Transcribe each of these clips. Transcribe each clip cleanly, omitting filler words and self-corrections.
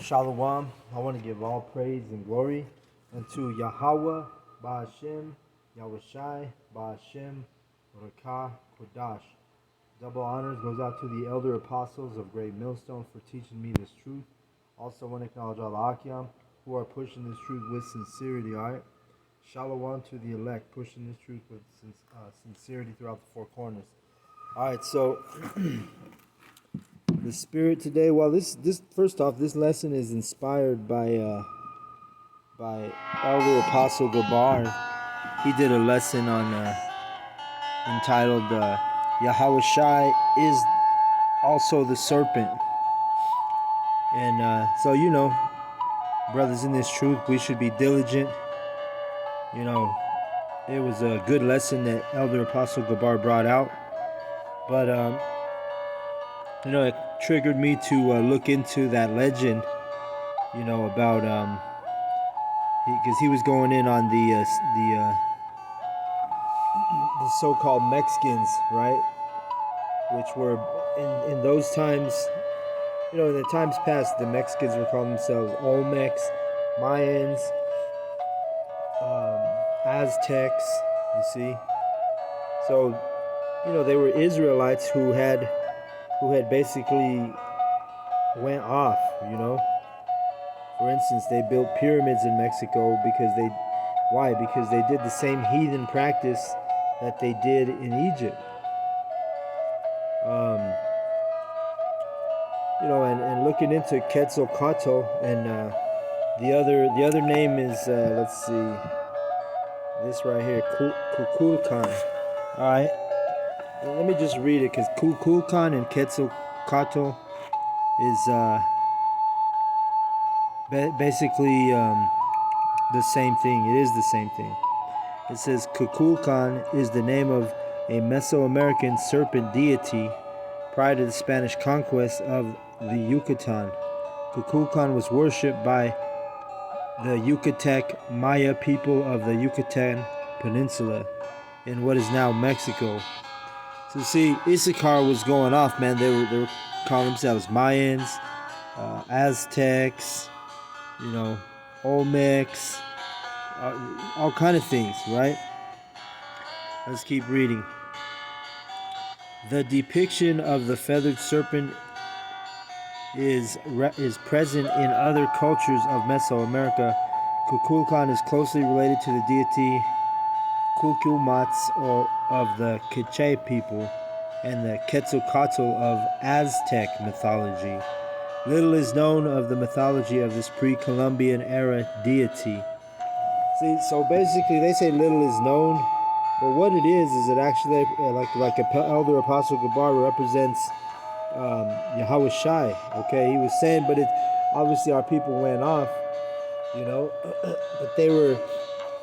Shalom. I want to give all praise and glory unto Yahweh, Ba'ashem, Yahawashi, Ba'ashem, Rakah, Kodash. Double honors goes out to the elder apostles of Great Millstone for teaching me this truth. Also want to acknowledge all the Akyam who are pushing this truth with sincerity, alright? Shalom to the elect, pushing this truth with sincerity throughout the four corners. Alright, so the spirit today, well, this first off, this lesson is inspired by Elder Apostle Gabar. He did a lesson on entitled Yahawashi is also the serpent. And so, brothers in this truth, we should be diligent. It was a good lesson that Elder Apostle Gabar brought out. But it triggered me to look into that legend, about because he was going in on the so-called Mexicans, right? Which were in those times, in the times past, the Mexicans were calling themselves Olmecs, Mayans, Aztecs. You see, so they were Israelites who had basically went off. For instance, they built pyramids in Mexico because they did the same heathen practice that they did in Egypt. And looking into Quetzalcoatl, and the other name is let's see, this right here, Kukulkan. All right, let me just read it, because Kukulkan and Quetzalcoatl is basically the same thing. It is the same thing. It says Kukulkan is the name of a Mesoamerican serpent deity prior to the Spanish conquest of the Yucatan. Kukulkan was worshipped by the Yucatec Maya people of the Yucatan Peninsula in what is now Mexico. So see, Issachar was going off, man. They were calling themselves Mayans, Aztecs, Olmecs, all kind of things, right? Let's keep reading. The depiction of the feathered serpent is present in other cultures of Mesoamerica. Kukulkan is closely related to the deity Cuculmatz of the Quiche people and the Quetzalcoatl of Aztec mythology. Little is known of the mythology of this pre-Columbian era deity. See, so basically they say little is known, but what it is it actually, like Elder Apostle Gabar represents Yahawashi. Okay, he was saying, but it obviously our people went off, but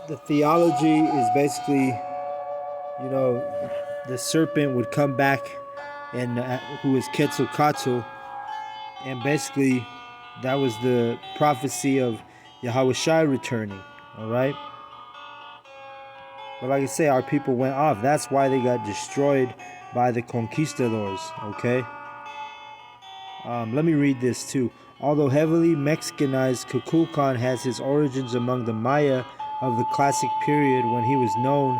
the theology is basically, the serpent would come back, and who is Quetzalcoatl, and basically that was the prophecy of Yahawashi returning. All right. But like I say, our people went off. That's why they got destroyed by the conquistadors. Okay. Let me read this too. Although heavily Mexicanized, Kukulkan has his origins among the Maya of the classic period when he was known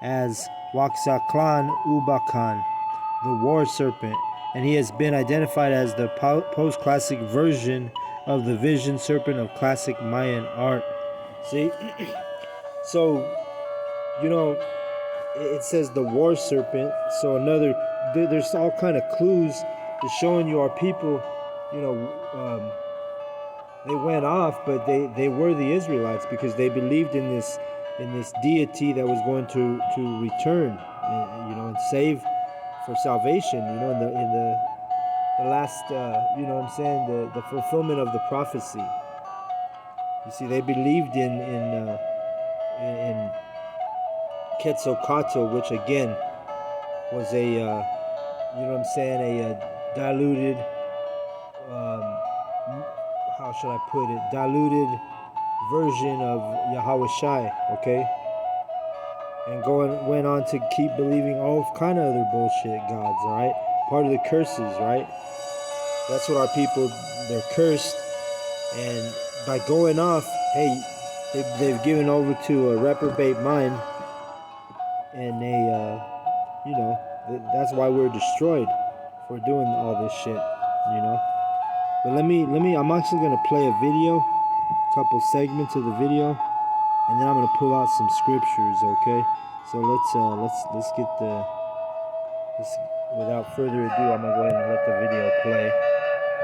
as Waxaclan Ubacan, the war serpent, and he has been identified as the post-classic version of the vision serpent of classic Mayan art. See? So, it says the war serpent, so there's all kind of clues to showing you our people, they went off, but they were the Israelites because they believed in this deity that was going to return, and save for salvation, in the last, the fulfillment of the prophecy. You see, they believed in Quetzalcoatl, which again was a diluted, how should I put it, diluted version of Yahawashi, okay? And went on to keep believing all kind of other bullshit gods, alright? Part of the curses, right? That's what our people, they're cursed And by going off, hey, they've given over to a reprobate mind, and you know, that's why we're destroyed for doing all this shit, you know. But I'm actually gonna play a video, a couple segments of the video, and then I'm gonna pull out some scriptures, okay? So let's get the without further ado, I'm gonna go ahead and let the video play.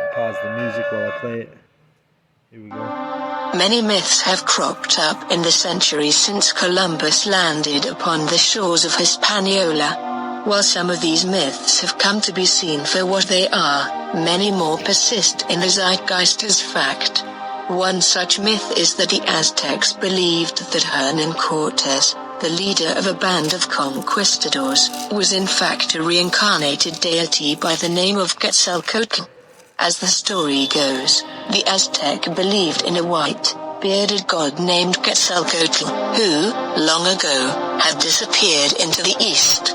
I'll pause the music while I play it. Here we go. Many myths have cropped up in the centuries since Columbus landed upon the shores of Hispaniola. While some of these myths have come to be seen for what they are, many more persist in the zeitgeist as fact. One such myth is that the Aztecs believed that Hernan Cortes, the leader of a band of conquistadors, was in fact a reincarnated deity by the name of Quetzalcoatl. As the story goes, the Aztec believed in a white, bearded god named Quetzalcoatl, who, long ago, had disappeared into the east.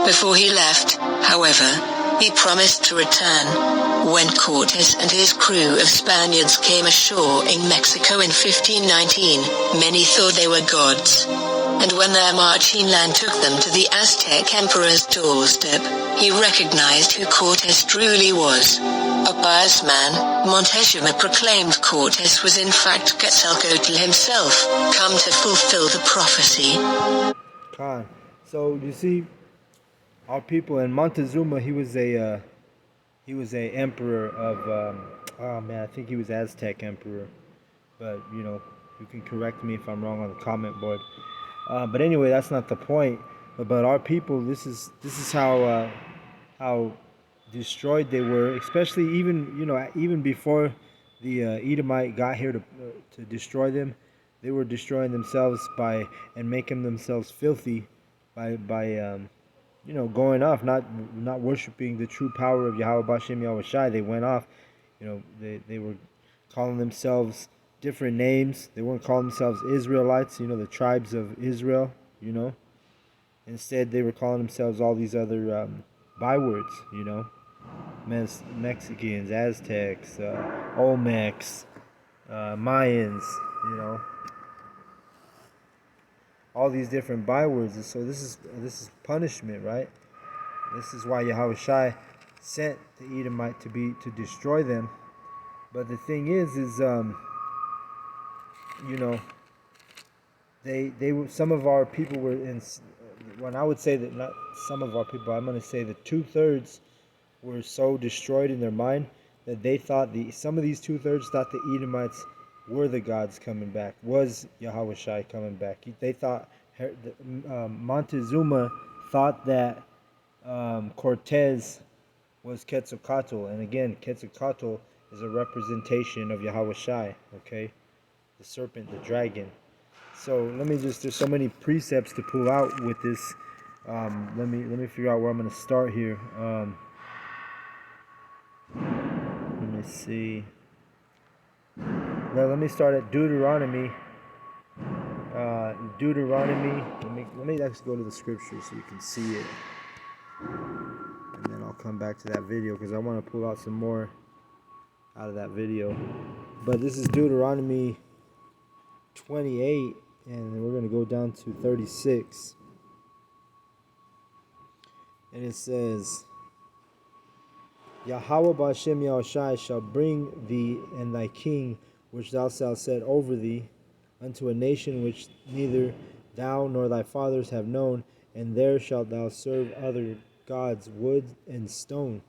Before he left, however, he promised to return. When Cortes and his crew of Spaniards came ashore in Mexico in 1519, many thought they were gods. And when their march inland took them to the Aztec emperor's doorstep, he recognized who Cortes truly was. A pious man, Montezuma proclaimed Cortes was in fact Quetzalcoatl himself, come to fulfill the prophecy. So you see, our people, and Montezuma, he was a emperor of oh man, I think he was Aztec emperor, but you know, you can correct me if I'm wrong on the comment board. But anyway, that's not the point. But our people, this is how destroyed they were, especially even before the Edomite got here to destroy them. They were destroying themselves and making themselves filthy by going off, not worshiping the true power of Yahawashi. They went off, they were calling themselves different names. They weren't calling themselves Israelites, the tribes of Israel, Instead, they were calling themselves all these other bywords, Mexicans, Aztecs, Olmecs, Mayans, all these different bywords. And so this is punishment, right? This is why Yahawashi sent the Edomite to destroy them. But the thing is some of our people were in. When I would say that, not some of our people, I'm going to say that 2/3 were so destroyed in their mind that they thought some of these 2/3 thought the Edomites were the gods coming back, was Yahawashi coming back. They thought Montezuma thought that Cortez was Quetzalcoatl, and again, Quetzalcoatl is a representation of Yahawashi, okay, the serpent, the dragon. So there's so many precepts to pull out with this. Let me figure out where I'm going to start here. Let me see. Let me start at Deuteronomy. Let me actually go to the scripture so you can see it, and then I'll come back to that video because I want to pull out some more out of that video. But this is Deuteronomy 28. And we're going to go down to 36. And it says, Yahweh Ba'Shem Yahawashi shall bring thee and thy king, which thou shalt set over thee, unto a nation which neither thou nor thy fathers have known, and there shalt thou serve other gods, wood and stone.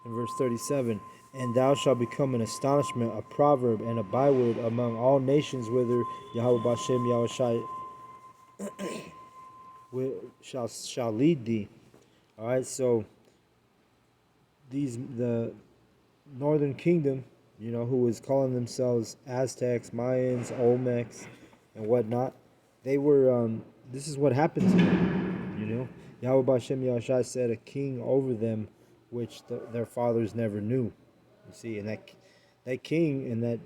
In verse 37, and thou shalt become an astonishment, a proverb, and a byword among all nations whither Yahweh Ba'Shem Yahawashi shall lead thee. All right, so the northern kingdom, who was calling themselves Aztecs, Mayans, Olmecs, and whatnot, they were. This is what happened to them. Yahweh Ba'Shem Yahawashi set a king over them, which their fathers never knew. You see, and that king and that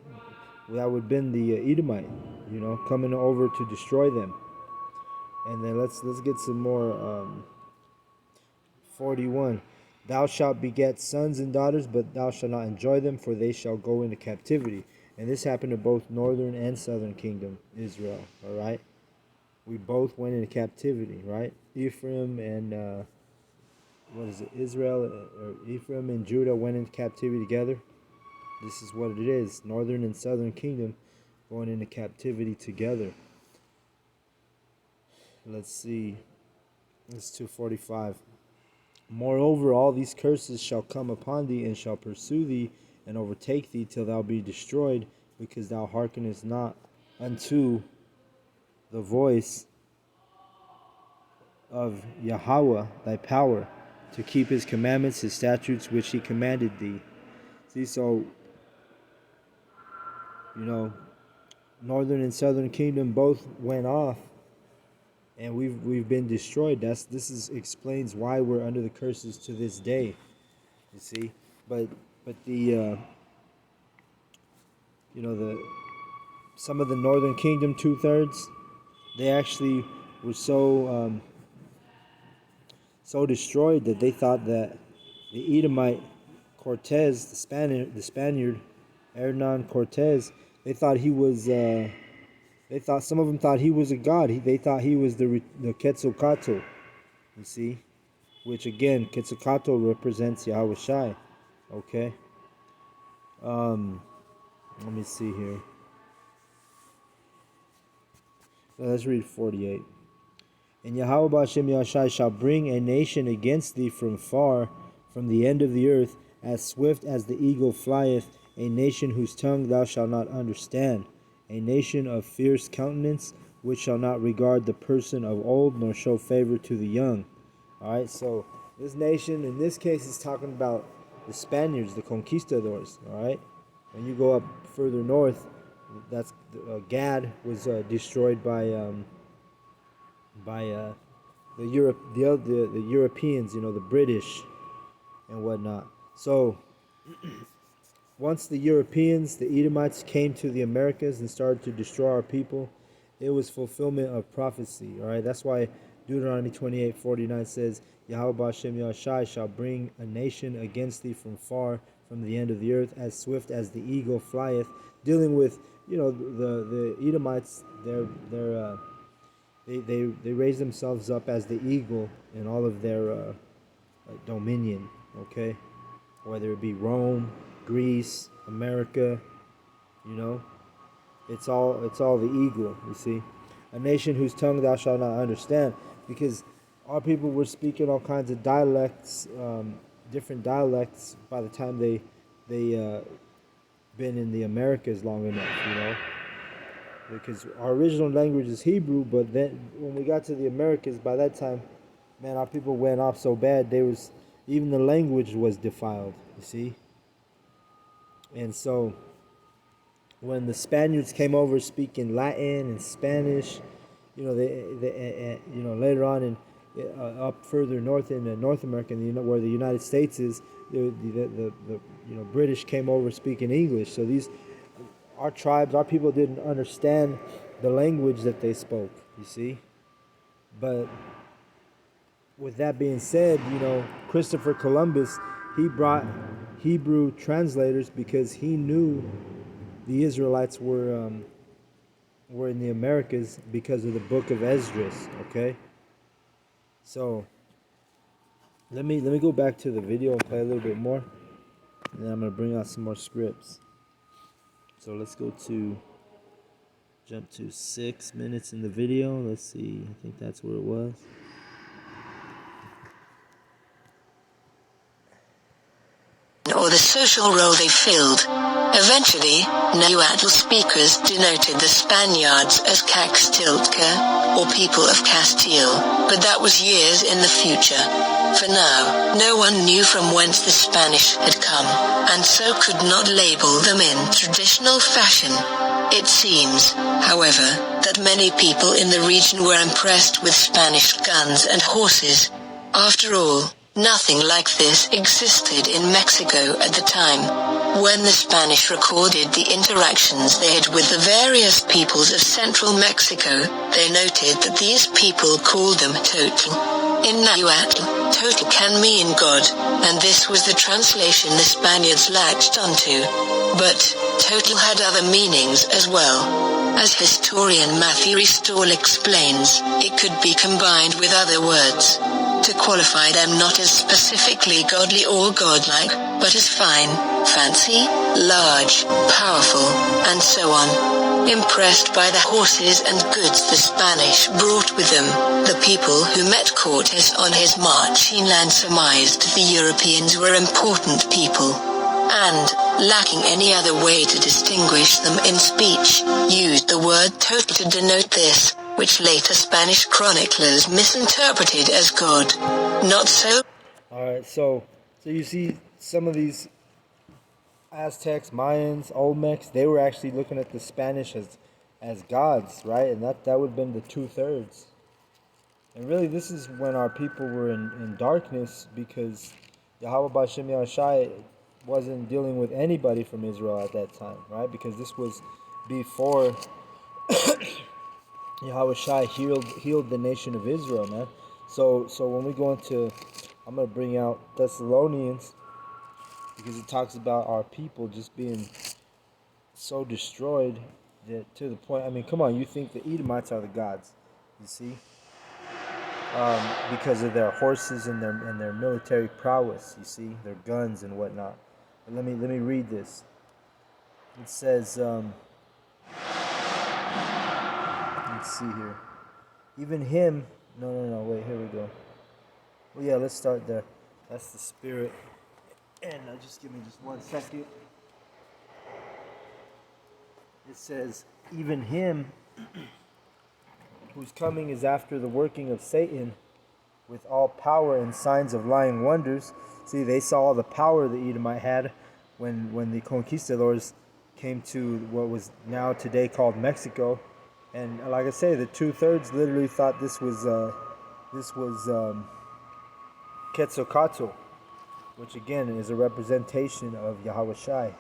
would have been the Edomite, coming over to destroy them. And then let's get some more. 41. Thou shalt beget sons and daughters, but thou shalt not enjoy them, for they shall go into captivity. And this happened to both northern and southern kingdom, Israel. All right, we both went into captivity, right? Ephraim and what is it? Israel or Ephraim and Judah went into captivity together. This is what it is: northern and southern kingdom going into captivity together. Let's see. It's 245. Moreover, all these curses shall come upon thee, and shall pursue thee, and overtake thee, till thou be destroyed, because thou hearkenest not unto the voice of Yahweh thy power, to keep his commandments, his statutes, which he commanded thee. See, so, northern and southern kingdom both went off, and we've been destroyed. This explains why we're under the curses to this day. You see, but the some of the northern kingdom, 2/3, they actually were so destroyed that they thought that the Edomite Cortez, the Spaniard Hernan Cortez, they thought he was. Some of them thought he was a god. They thought he was the Quetzalcoatl. You see, which again, Quetzalcoatl represents Yahawashi. Okay. Let me see here. Let's read 48. And Yahweh B'Hashem Yahawashi shall bring a nation against thee from far, from the end of the earth, as swift as the eagle flieth, a nation whose tongue thou shalt not understand, a nation of fierce countenance, which shall not regard the person of old, nor show favor to the young. Alright, so this nation, in this case, is talking about the Spaniards, the conquistadors. Alright, when you go up further north, that's Gad was destroyed by the Europeans, the British and whatnot. So once the Europeans, the Edomites, came to the Americas and started to destroy our people, it was fulfillment of prophecy. All right, that's why Deuteronomy 28:49 says, Yahweh B'Hashem Yahawashi shall bring a nation against thee from far, from the end of the earth, as swift as the eagle flieth. Dealing with, the Edomites, they raise themselves up as the eagle in all of their dominion. Okay, whether it be Rome, Greece, America, it's all the eagle. You see, a nation whose tongue thou shalt not understand, because our people were speaking all kinds of dialects, different dialects by the time they been in the Americas long enough, because our original language is Hebrew, but then when we got to the Americas, by that time, man, our people went off so bad, even the language was defiled, you see. And so when the Spaniards came over speaking Latin and Spanish, later on in up further north in North America, where the United States is, the British came over speaking English. So our tribes, our people didn't understand the language that they spoke, you see. But with that being said, Christopher Columbus, he brought Hebrew translators because he knew the Israelites were in the Americas because of the book of Esdras. Okay, so let me go back to the video and play a little bit more, and then I'm gonna bring out some more scripts. So let's jump to 6 minutes in the video. Let's see, I think that's where it was. Or the social role they filled. Eventually, Nahuatl speakers denoted the Spaniards as Caxtiltca, or people of Castile, but that was years in the future. For now, no one knew from whence the Spanish had come, and so could not label them in traditional fashion. It seems, however, that many people in the region were impressed with Spanish guns and horses. After all, nothing like this existed in Mexico at the time. When the Spanish recorded the interactions they had with the various peoples of central Mexico, they noted that these people called them Totl, In Nahuatl, total can mean God, and this was the translation the Spaniards latched onto. But total had other meanings as well. As historian Matthew Restall explains, it could be combined with other words to qualify them not as specifically godly or godlike, but as fine, fancy, large, powerful, and so on. Impressed by the horses and goods the Spanish brought with them, the people who met Cortes on his march inland surmised the Europeans were important people, and, lacking any other way to distinguish them in speech, used the word total to denote this, which later Spanish chroniclers misinterpreted as God. Not so. Alright, so you see some of these Aztecs, Mayans, Olmecs, they were actually looking at the Spanish as gods, right? And that would have been the 2/3. And really, this is when our people were in darkness, because Yahawashi wasn't dealing with anybody from Israel at that time, right? Because this was before Yahawashi healed the nation of Israel, man. So when we go into, I'm going to bring out Thessalonians, because it talks about our people just being so destroyed that, to the point, I mean, come on, you think the Edomites are the gods, you see? Because of their horses and their military prowess, you see, their guns and whatnot. But let me read this. It says, let's see here. Even him, no, wait, here we go. Well, yeah, let's start there. That's the spirit. And just give me just 1 second. It says, even him whose coming is after the working of Satan, with all power and signs of lying wonders. See, they saw all the power the Edomite had when the conquistadors came to what was now today called Mexico. And like I say, the 2/3 literally thought this was Quetzalcoatl, which again is a representation of Yahawashi.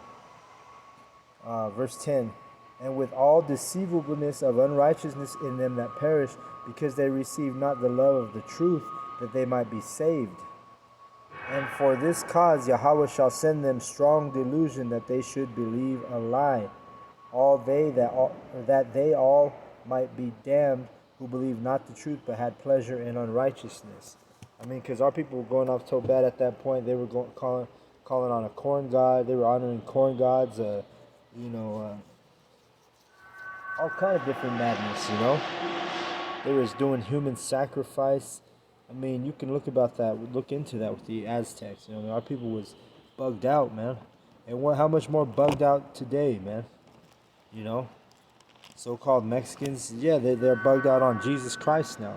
Verse 10, and with all deceivableness of unrighteousness in them that perish, because they receive not the love of the truth, that they might be saved. And for this cause Yahweh shall send them strong delusion, that they should believe a lie, that they all might be damned, who believed not the truth, but had pleasure in unrighteousness. I mean, because our people were going off so bad at that point. They were calling on a corn god. They were honoring corn gods. All kind of different madness. They was doing human sacrifice. I mean, you can look into that with the Aztecs. Our people was bugged out, man. And how much more bugged out today, man? So-called Mexicans, yeah, they're bugged out on Jesus Christ now.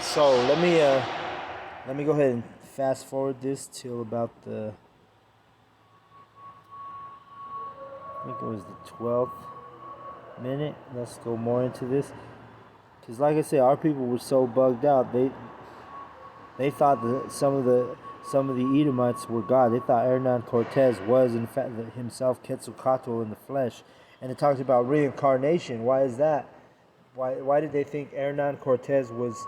So let me go ahead and fast forward this till about I think it was the 12th minute. Let's go more into this, because like I said, our people were so bugged out. They thought that some of the Edomites were God. They thought Hernan Cortes was in fact himself Quetzalcoatl in the flesh. And it talks about reincarnation. Why is that? Why did they think Hernan Cortes was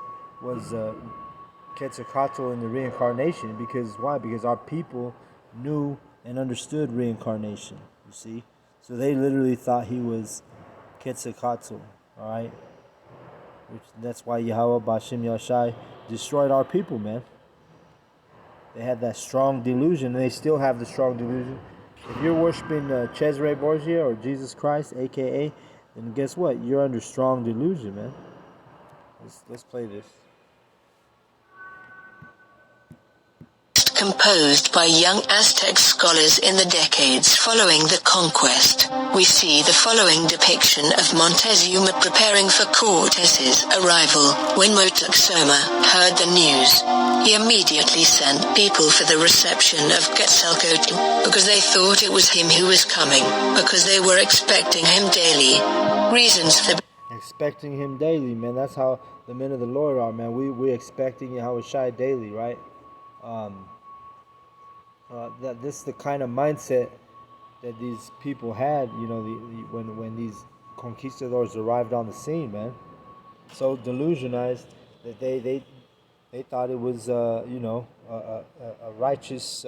Quetzalcoatl in the reincarnation? Because why? Because our people knew and understood reincarnation. You see, so they literally thought he was Quetzalcoatl. All right, that's why Yahweh Bashim Yashai destroyed our people, man. They had that strong delusion, and they still have the strong delusion. If you're worshiping Cesare Borgia or Jesus Christ, aka, then guess what? You're under strong delusion, man. Let's play this. Composed by young Aztec scholars in the decades following the conquest, we see the following depiction of Montezuma preparing for Cortes's arrival. When Moctezuma heard the news, he immediately sent people for the reception of Quetzalcoatl, because they thought it was him who was coming, because they were expecting him daily. Reasons for expecting him daily, man. That's how the men of the Lord are, man. We expecting Yahawashi daily, right? That this is the kind of mindset that these people had, when these conquistadors arrived on the scene, man. so delusionized that they thought it was a righteous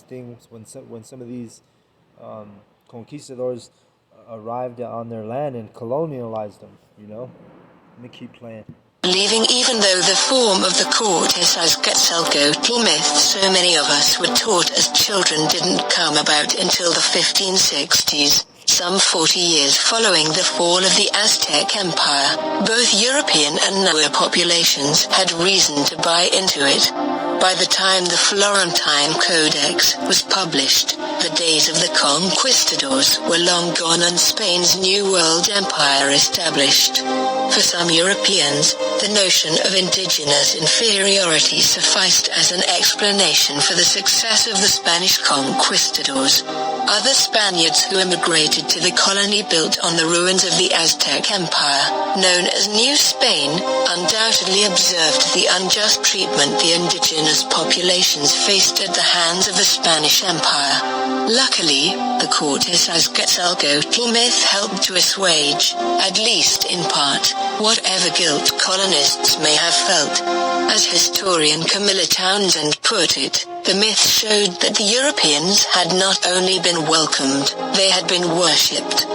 thing when some of these conquistadors arrived on their land and colonialized them. Let me keep playing. Believing even though the form of the court is as Quetzalcoatl myth so many of us were taught as children didn't come about until the 1560s, some 40 years following the fall of the Aztec Empire. Both European and Noah populations had reason to buy into it. By the time the Florentine Codex was published, the days of the conquistadors were long gone and Spain's New World Empire established. For some Europeans, the notion of indigenous inferiority sufficed as an explanation for the success of the Spanish conquistadors. Other Spaniards who immigrated to the colony built on the ruins of the Aztec Empire, known as New Spain, undoubtedly observed the unjust treatment the indigenous populations faced at the hands of the Spanish Empire. Luckily, the Quetzalcoatl myth helped to assuage, at least in part, whatever guilt colonists may have felt. As historian Camilla Townsend put it, the myth showed that the Europeans had not only been welcomed, they had been worshipped.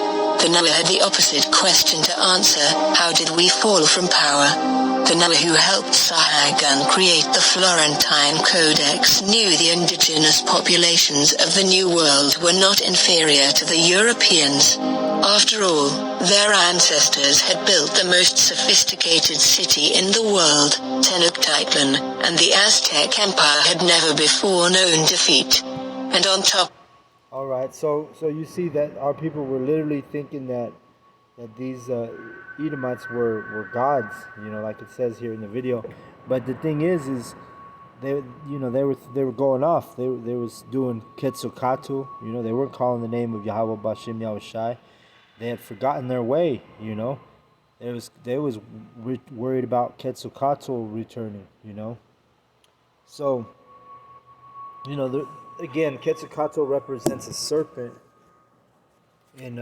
The Noah had the opposite question to answer: how did we fall from power? The Noah who helped Sahagun create the Florentine Codex knew the indigenous populations of the New World were not inferior to the Europeans. After all, their ancestors had built the most sophisticated city in the world, Tenochtitlan, and the Aztec Empire had never before known defeat. And on top. All right, so you see that our people were literally thinking that these Edomites were gods, like it says here in the video. But the thing is they were going off. They was doing Quetzalcoatl. They weren't calling the name of Yahawashi. They had forgotten their way. They was worried about Quetzalcoatl returning. So again, Quetzalcoatl represents a serpent in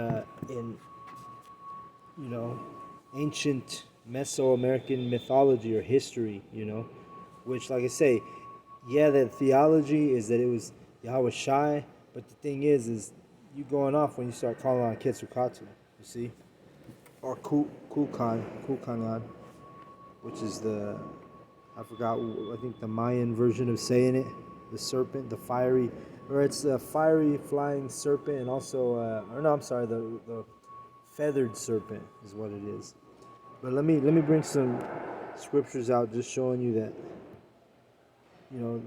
ancient Mesoamerican mythology or history, which, like I say, yeah, the theology is that it was Yahawashi, but the thing is you going off when you start calling on Quetzalcoatl, you see, or Kukulkan, which is I think the Mayan version of saying it, the serpent, the fiery, or it's a fiery flying serpent, and also, the feathered serpent is what it is. But let me bring some scriptures out, just showing you that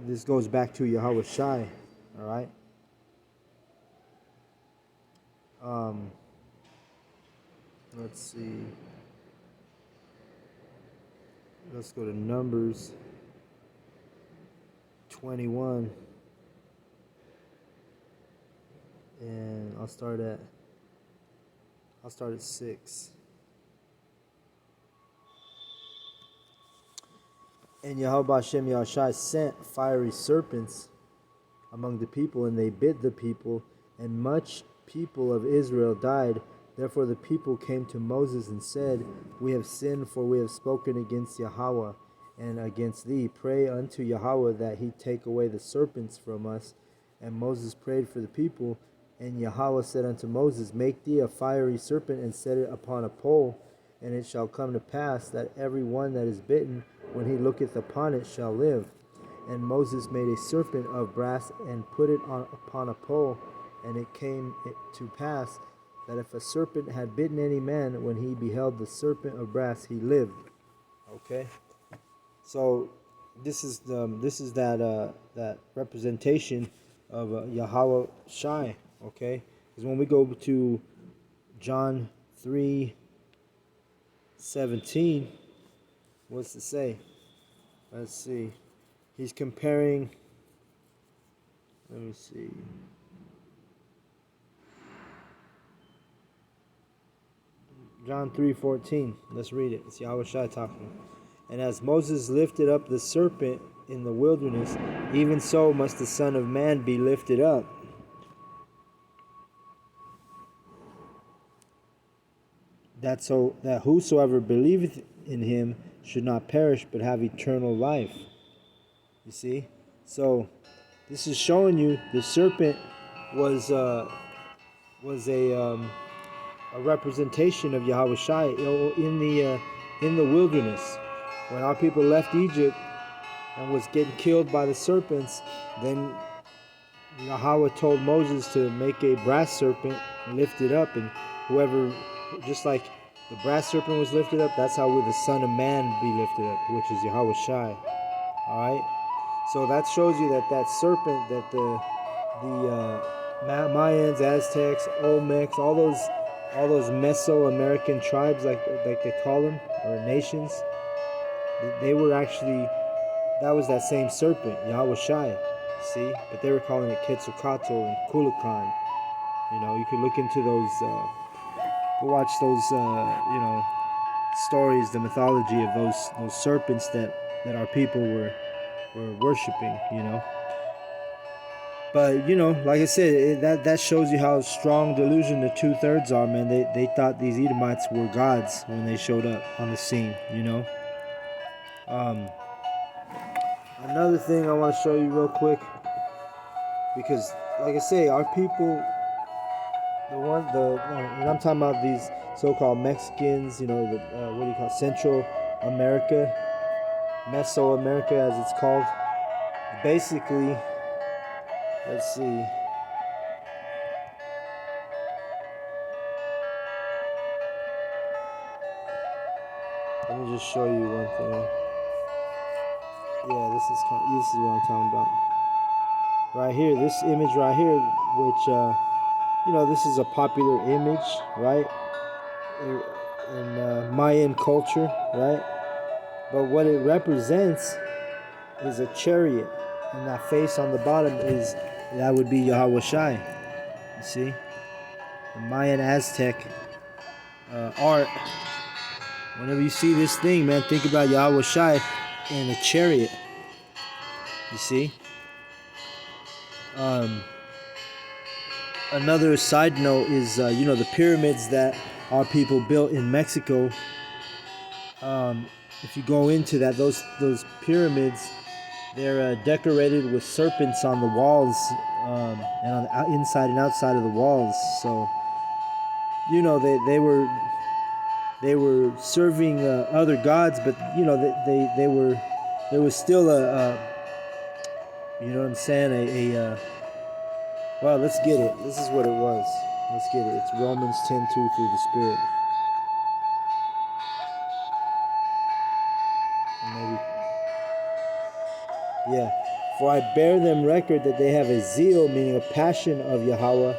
this goes back to Yahawashi. All right. Let's see. Let's go to Numbers 21, and I'll start at 6. And Yahweh Hashem Yahushai sent fiery serpents among the people, and they bit the people, and much people of Israel died. Therefore the people came to Moses and said, We have sinned, for we have spoken against Yahweh and against thee. Pray unto Yahweh that he take away the serpents from us. And Moses prayed for the people, and Yahweh said unto Moses, Make thee a fiery serpent, and set it upon a pole, and it shall come to pass that every one that is bitten, when he looketh upon it, shall live. And Moses made a serpent of brass, and put it upon a pole, and it came to pass that if a serpent had bitten any man, when he beheld the serpent of brass, he lived. Okay, so this is that representation of Yahawashi. Okay, because when we go to John 3:17, what's it say? Let's see. He's comparing. Let me see. John 3:14. Let's read it. It's Yahawashi talking. And as Moses lifted up the serpent in the wilderness, even so must the Son of Man be lifted up, that whosoever believeth in him should not perish but have eternal life. You see? So this is showing you the serpent was a representation of Yahawashi in the wilderness. When our people left Egypt and was getting killed by the serpents, then Yahweh told Moses to make a brass serpent and lift it up, and whoever, just like the brass serpent was lifted up, that's how will the Son of Man be lifted up, which is Yahawashi. Alright? So that shows you that serpent, that the Mayans, Aztecs, Olmecs, all those Mesoamerican tribes, like they call them, or nations, they were actually, that was that same serpent, Yahawashi. See, but they were calling it Quetzalcoatl and Kulakan. You know, you could look into those, go watch those, stories, the mythology of those serpents that our people were worshiping. You know, but like I said, that shows you how strong delusion the 2/3 are, man. They thought these Edomites were gods when they showed up on the scene. You know. Another thing I want to show you real quick, because like I say, our people, and I'm talking about these so-called Mexicans, what do you call it? Central America, Mesoamerica as it's called. Basically, let's see. Let me just show you one thing. Yeah, this is what I'm talking about. Right here, this image right here, which this is a popular image, right? In Mayan culture, right? But what it represents is a chariot, and that face on the bottom that would be Yahawashi. You see, the Mayan Aztec art. Whenever you see this thing, man, think about Yahawashi and a chariot. You see. Another side note is the pyramids that our people built in Mexico. If you go into that, those pyramids, they're decorated with serpents on the walls, and on the inside and outside of the walls. So they were serving other gods, but there was still what I'm saying, well, let's get it. This is what it was. Let's get it. It's Romans 10:2 through the Spirit. Maybe. Yeah. For I bear them record that they have a zeal, meaning a passion of Yahweh,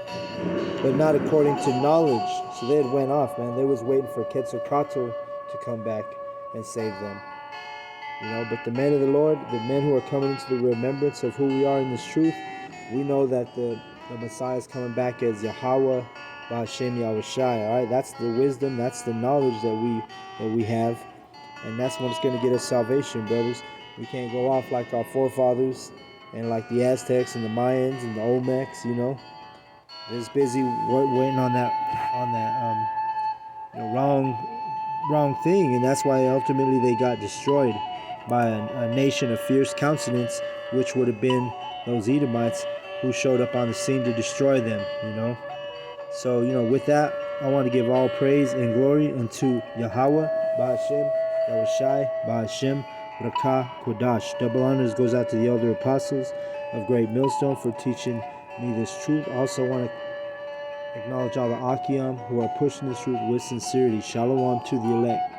but not according to knowledge. So they had went off, man. They was waiting for Quetzalcoatl to come back and save them. But the men of the Lord, the men who are coming into the remembrance of who we are in this truth, we know that the Messiah is coming back as Yahweh, Ba'Shem Yahawashi. All right, that's the wisdom, that's the knowledge that we have, and that's what's going to get us salvation, brothers. We can't go off like our forefathers and like the Aztecs and the Mayans and the Olmecs. They're just busy waiting on that wrong thing, and that's why ultimately they got destroyed by a nation of fierce countenance, which would have been those Edomites who showed up on the scene to destroy them. So with that, I want to give all praise and glory unto Yahweh, Ba'Shem Yahawashi, Ba'Shem Rakah Kodash. Double honors goes out to the elder apostles of Great Millstone for teaching me this truth. I also want to acknowledge all the Akiam who are pushing this truth with sincerity. Shalom to the elect.